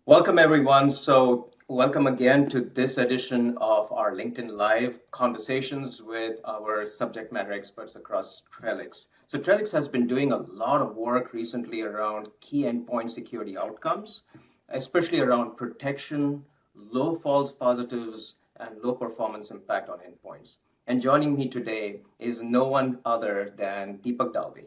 Welcome, everyone. Welcome again to this edition of our LinkedIn Live conversations with our subject matter experts across Trellix. Trellix has been doing a lot of work recently around key endpoint security outcomes, especially around protection, low false positives, and low performance impact on endpoints. And joining me today is no one other than Deepak Dalvi.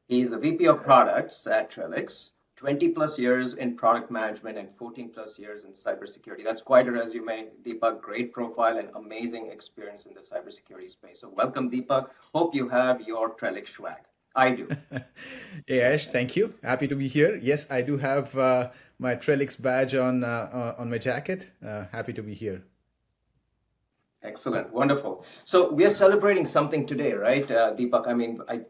He is the VP of Products at Trellix, 20 plus years in product management and 14 plus years in cybersecurity. That's quite a resume, Deepak. Great profile and amazing experience in the cybersecurity space. So, welcome, Deepak. Hope you have your Trellix swag. I do. Hey Ash, thank you. Happy to be here. Yes, I do have my Trellix badge on my jacket. Happy to be here. Excellent, wonderful. So we are celebrating something today, right, Deepak?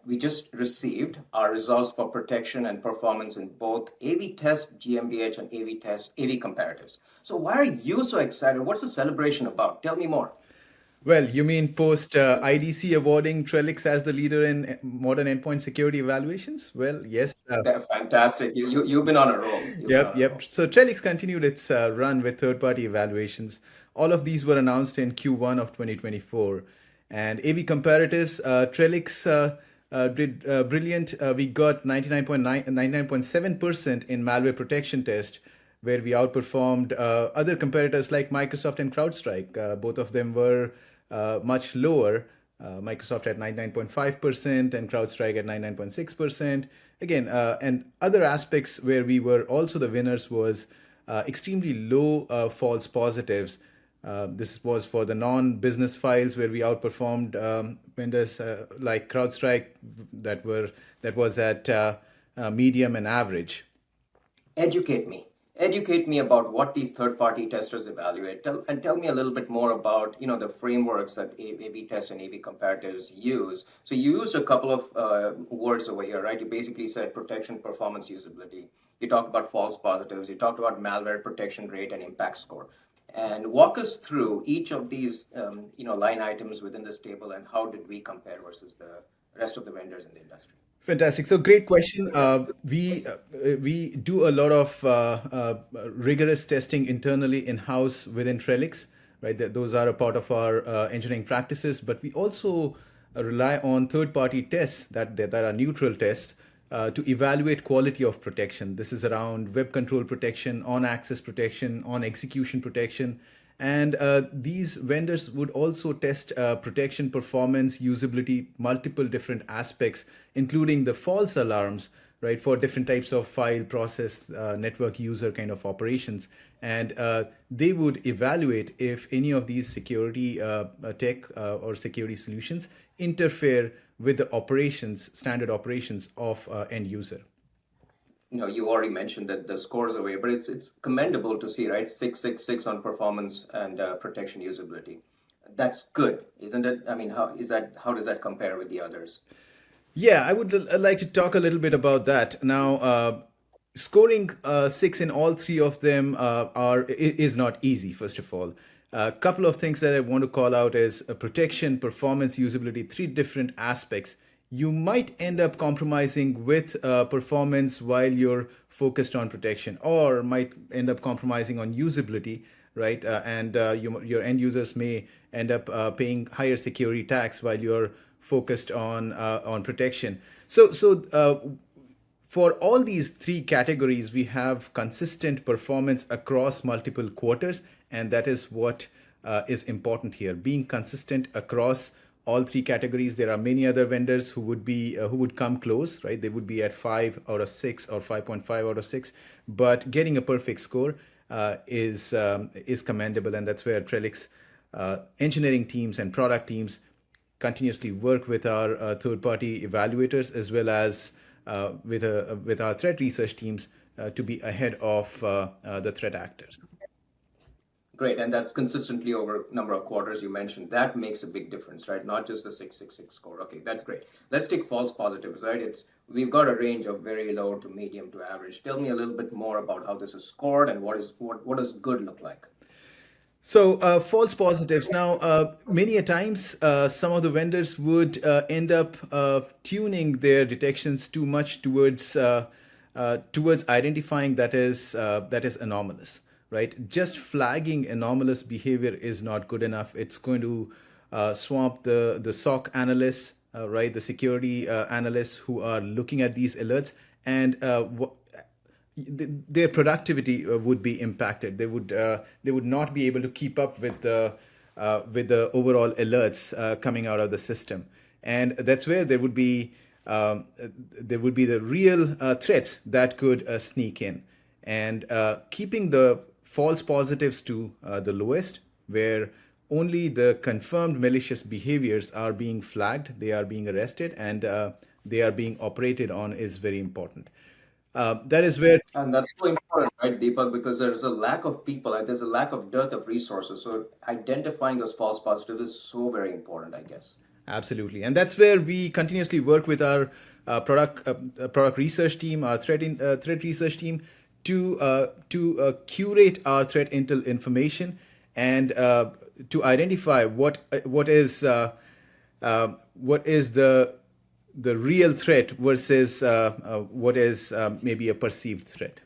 We just received our results for protection and performance in both AV test, GmbH, and AV test, AV comparatives. So why are you so excited? What's the celebration about? Tell me more. Well, you mean post IDC awarding Trellix as the leader in modern endpoint security evaluations? Well, yes. Fantastic. You've been on a roll. You've been Yep, on a yep. roll. So Trellix continued its run with third-party evaluations. All of these were announced in Q1 of 2024. And AV comparatives, Trellix did brilliant. We got 99.7% in malware protection test, where we outperformed other competitors like Microsoft and CrowdStrike. Both of them were much lower. Microsoft at 99.5% and CrowdStrike at 99.6%. Again, and other aspects where we were also the winners was extremely low false positives. This was for the non-business files where we outperformed vendors like CrowdStrike that was at medium and average. Educate me. Educate me about what these third-party testers evaluate. Tell me a little bit more about the frameworks that A/B test and A/B comparatives use. So you used a couple of words over here, right? You basically said protection, performance, usability. You talked about false positives. You talked about malware protection rate and impact score. And walk us through each of these line items within this table and how did we compare versus the rest of the vendors in the industry. Fantastic. So great question. We do a lot of rigorous testing internally in house within Trellix, right? Those are a part of our engineering practices, but we also rely on third-party tests that are neutral tests to evaluate quality of protection. This is around web control protection, on access protection, on execution protection. And these vendors would also test protection, performance, usability, multiple different aspects, including the false alarms, right, for different types of file, process, network user kind of operations. And they would evaluate if any of these security tech or security solutions interfere with the operations, standard operations of end user. You already mentioned that the scores away, but it's commendable to see, right? 666 on performance and protection usability. That's good, isn't it? I mean, how does that compare with the others? Yeah, I would like to talk a little bit about that. Now, scoring six in all three of them is not easy, first of all. A couple of things that I want to call out is protection, performance, usability, three different aspects. You might end up compromising with performance while you're focused on protection, or might end up compromising on usability, right? Your end users may end up paying higher security tax while you're focused on protection. For all these three categories, we have consistent performance across multiple quarters, and that is what is important here. Being consistent across all three categories. There are many other vendors who would come close, right? They would be at 5 out of 6 or 5.5 out of 6, but getting a perfect score is commendable, and that's where Trellix engineering teams and product teams continuously work with our third-party evaluators as well as with our threat research teams to be ahead of the threat actors. Great, and that's consistently over number of quarters you mentioned. That makes a big difference, right? Not just the 666 score. Okay, that's great. Let's take false positives, right? We've got a range of very low to medium to average. Tell me a little bit more about how this is scored and what does good look like? So false positives. Now, many a times, some of the vendors would end up tuning their detections too much towards towards identifying that is anomalous, right? Just flagging anomalous behavior is not good enough. It's going to swamp the SOC analysts, right? The security analysts who are looking at these alerts, and their productivity would be impacted. They would not be able to keep up with the overall alerts coming out of the system, and that's where there would be the real threats that could sneak in, and keeping the false positives to the lowest, where only the confirmed malicious behaviors are being flagged, they are being arrested, and they are being operated on, is very important. That is where And that's so important, right, Deepak, because there's a lack of people, and there's a lack of dearth of resources. So identifying those false positives is so very important, I guess. absolutely, and that's where we continuously work with our product research team, our threat research team, to curate our threat intel information, and to identify what is the real threat versus what is maybe a perceived threat.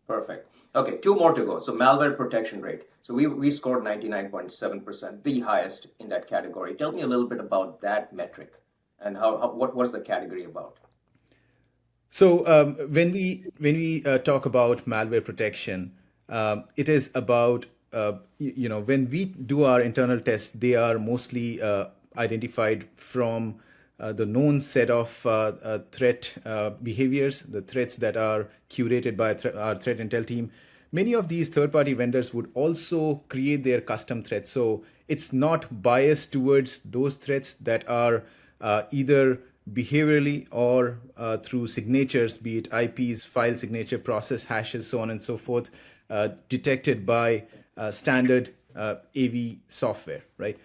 Perfect. Okay, two more to go. So malware protection rate. So we scored 99.7%, the highest in that category. Tell me a little bit about that metric and what was the category about? So when we talk about malware protection, it is about when we do our internal tests, they are mostly identified from the known set of threat behaviors, the threats that are curated by our threat intel team. Many of these third-party vendors would also create their custom threats, so it's not biased towards those threats that are either behaviorally or through signatures, be it IPs, file signature, process hashes, so on and so forth, detected by standard AV software, right?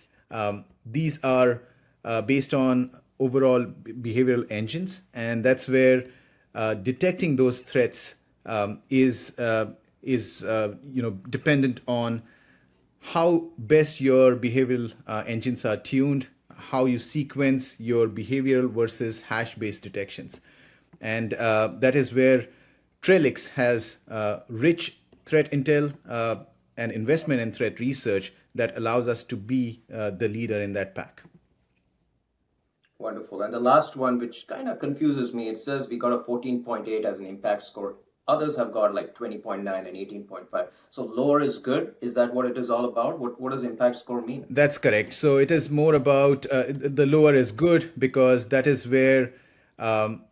These are based on overall behavioral engines, and that's where detecting those threats is dependent on how best your behavioral engines are tuned, how you sequence your behavioral versus hash-based detections, and that is where Trellix has rich threat intel and investment in threat research that allows us to be the leader in that pack. Wonderful. And the last one, which kind of confuses me, it says we got a 14.8 as an impact score. Others have got like 20.9 and 18.5. So lower is good. Is that what it is all about? What does impact score mean? That's correct. So it is more about the lower is good because that is where um,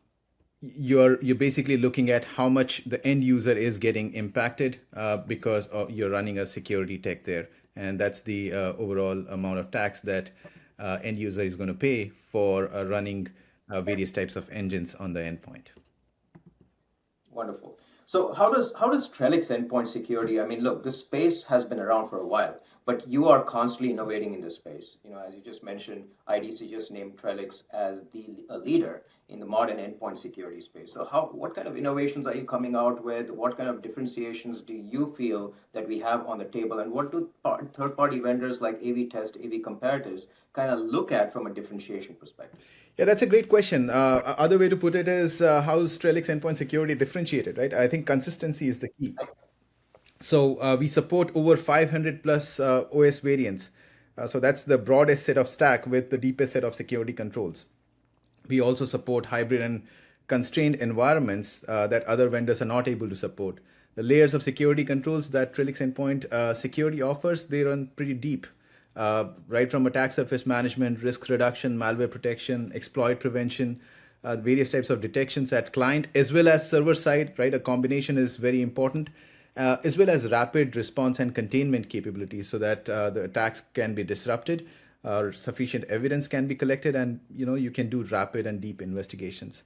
you're basically looking at how much the end user is getting impacted because you're running a security tech there, and that's the overall amount of tax that end user is going to pay for running various types of engines on the endpoint. Wonderful. So how does Trellix Endpoint Security? I mean, look, this space has been around for a while, but you are constantly innovating in this space. You know, as you just mentioned, IDC just named Trellix as the a leader in the modern endpoint security space. So what kind of innovations are you coming out with? What kind of differentiations do you feel that we have on the table, and what do third-party vendors like AV Test, AV Comparatives kind of look at from a differentiation perspective? Yeah, that's a great question. Other way to put it is how's Trellix endpoint security differentiated, right? I think consistency is the key. So we support over 500 plus OS variants. So that's the broadest set of stack with the deepest set of security controls. We also support hybrid and constrained environments that other vendors are not able to support. The layers of security controls that Trellix Endpoint Security offers, they run pretty deep, right from attack surface management, risk reduction, malware protection, exploit prevention, various types of detections at client as well as server side, right? A combination is very important, as well as rapid response and containment capabilities so that the attacks can be disrupted, sufficient evidence can be collected, and you can do rapid and deep investigations.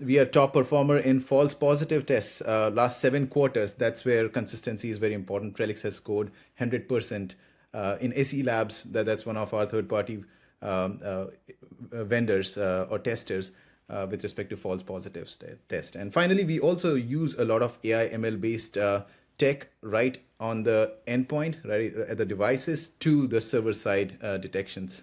We are top performer in false positive tests. Last 7 quarters, that's where consistency is very important. Trellix has scored 100% in SE Labs. That's one of our third-party vendors or testers with respect to false positives test. And finally, we also use a lot of AI ML based tech right on the endpoint, right at the devices to the server side detections.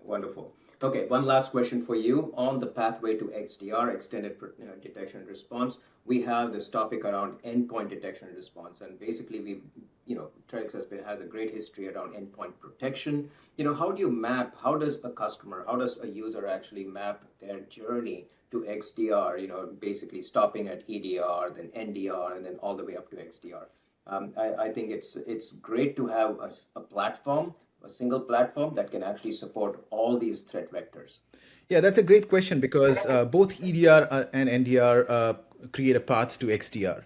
Wonderful. Okay, one last question for you on the pathway to XDR, extended detection and response. We have this topic around endpoint detection and response, and basically Trellix has a great history around endpoint protection. How do you map? How does a customer, how does a user actually map their journey to XDR? Basically stopping at EDR, then NDR, and then all the way up to XDR. I think it's great to have a platform, a single platform that can actually support all these threat vectors. Yeah, that's a great question because both EDR and NDR create a path to XDR.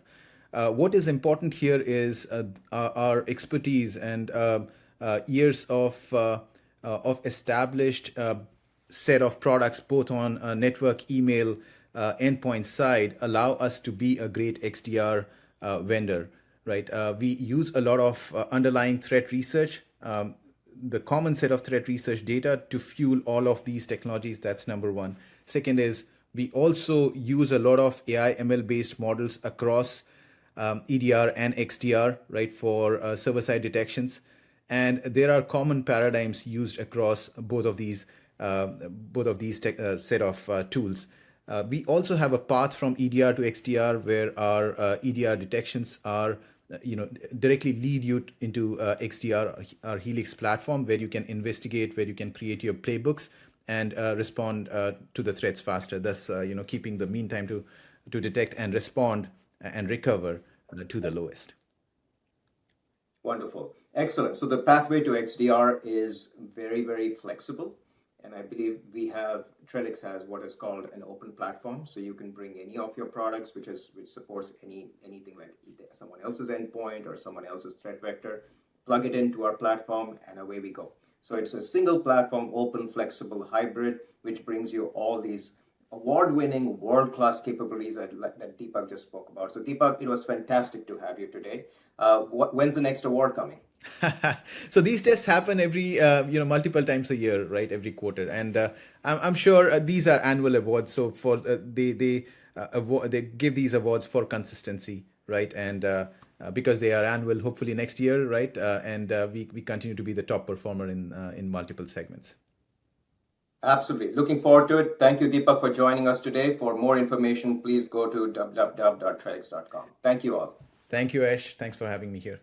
What is important here is our expertise and years of established set of products, both on network, email, endpoint side, allow us to be a great XDR vendor. Right? We use a lot of underlying threat research. The common set of threat research data to fuel all of these technologies. That's number one. Second is we also use a lot of AI ML based models across EDR and XDR, right, for server-side detections. And there are common paradigms used across both of these set of tools. We also have a path from EDR to XDR where our EDR detections are directly lead you into XDR, our Helix platform, where you can investigate, where you can create your playbooks and respond to the threats faster. Thus, keeping the mean time to detect and respond and recover to the lowest. Wonderful. Excellent. So the pathway to XDR is very, very flexible. And I believe Trellix has what is called an open platform. So you can bring any of your products, which supports anything like someone else's endpoint or someone else's threat vector, plug it into our platform, and away we go. So it's a single platform, open, flexible, hybrid, which brings you all these award-winning, world-class capabilities that Deepak just spoke about. So Deepak, it was fantastic to have you today. When's the next award coming? So these tests happen every multiple times a year, right? Every quarter, and I'm sure these are annual awards. So for they give these awards for consistency, right? And because they are annual, hopefully next year, right? And we continue to be the top performer in multiple segments. Absolutely. Looking forward to it. Thank you, Deepak, for joining us today. For more information, please go to www.trellix.com. Thank you all. Thank you, Ash. Thanks for having me here.